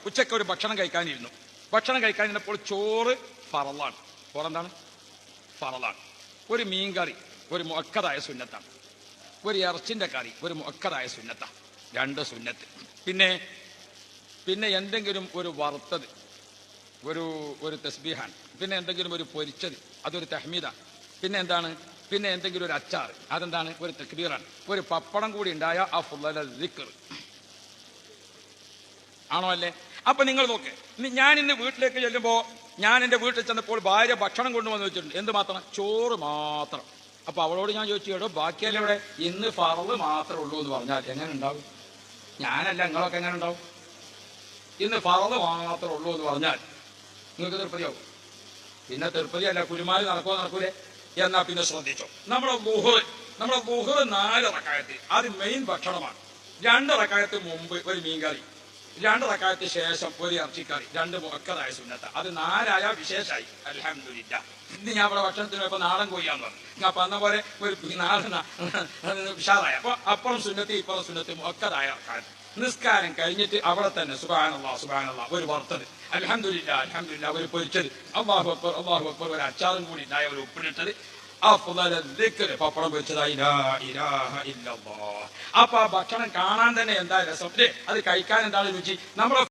ഉച്ചയ്ക്ക് ഒരു ഭക്ഷണം കഴിക്കാനിരുന്നു. ഭക്ഷണം കഴിക്കാനിരുന്നപ്പോൾ ചോറ് ഫറലാണ്. ചോറെന്താണ്? ഫറലാണ്. ഒരു മീൻകറി ഒരു മുഅക്കദായ സുന്നത്താണ്. ഒരു ഇറച്ചിന്റെ കറി ഒരു മുഅക്കദായ സുന്നത്താണ്. 2 സുന്നത്ത്. പിന്നെ എന്തെങ്കിലും ഒരു വറുത്തത് ഒരു തസ്ബീഹാൻ. പിന്നെ എന്തെങ്കിലും ഒരു പൊരിച്ചത് അതൊരു തഹ്മീദാണ്. പിന്നെ എന്തെങ്കിലും ഒരു അച്ചാർ അതെന്താണ്? ഒരു തക്ബീറാണ്. ഒരു പപ്പടം കൂടി ഉണ്ടായ അഫ്ളൽ ദിക്ർ ആണോ അല്ലേ? അപ്പൊ നിങ്ങൾ നോക്ക്, ഞാൻ ഇന്ന് വീട്ടിലേക്ക് ചെല്ലുമ്പോൾ ഞാൻ എന്റെ വീട്ടിൽ ചെന്നപ്പോൾ ഭാര്യ ഭക്ഷണം കൊണ്ടുവന്ന് വെച്ചിട്ടുണ്ട്. എന്ത് മാത്രം? ചോറ് മാത്രം. അപ്പൊ അവളോട് ഞാൻ ചോദിച്ചു, കേട്ടോ ബാക്കിയല്ല ഇവിടെ ഇന്ന് ഫറള് മാത്രമേ ഉള്ളൂ എന്ന് പറഞ്ഞാൽ എങ്ങനെ ഉണ്ടാവും? ഞാനല്ല, നിങ്ങളൊക്കെ എങ്ങനെ ഉണ്ടാവും? ഇന്ന് ഫറള് മാത്രമേ ഉള്ളൂ എന്ന് പറഞ്ഞാൽ നിങ്ങൾക്ക് തൃപ്തിയാവും? പിന്നെ തൃപ്തിയല്ല, കുരുമാല് നടക്കൂലേ? എന്നാ പിന്നെ ശ്രദ്ധിച്ചോ, നമ്മുടെ ളുഹ്ർ 4 റക്അത്ത് അത് മെയിൻ ഭക്ഷണമാണ്. 2 റക്അത്ത് മുമ്പ് ഒരു മീൻകറി, 2 റക്അത്ത് ശേഷം ഒരു ഇറച്ചിക്കറി, 2 മുഅക്കദായ സുന്നത്ത്. അത് 4 ആയ വിശേഷമായി. അൽഹംദുലില്ലാ. ഇന്ന് ഞാൻ ഇവിടെ ഭക്ഷണത്തിന് പോയപ്പോ നാടൻ കോഴിയാന്ന് പറഞ്ഞു. അപ്പൊ അന്ന പോലെ ഒരു നാടൻ ഉഷാറായ. അപ്പൊ അപ്പുറം സുന്നത്ത് ഇപ്പുറം സുന്നത്ത് മുഅക്കദായ റക്അത്ത്. നിസ്കാരം കഴിഞ്ഞിട്ട് അവിടെ തന്നെ സുബ്ഹാനല്ലാഹ് ഒരു വറുത്തത്, അൽഹംദുലില്ലാ ഒരു പൊരിച്ചത്, അല്ലാഹു അക്ബർ ഒരു അച്ചാറും കൂടി ഉണ്ടായ ഒരു ഉപ്പിലിട്ടത്, അഫ്ളൽ ദിക്ർ പപ്പടം പൊരിച്ചതായി ലാ ഇലാഹ ഇല്ലല്ലാഹ്. അപ്പൊ ആ ഭക്ഷണം കാണാൻ തന്നെ എന്താ രസം, അത് കഴിക്കാൻ എന്താണ് രുചി. നമ്മുടെ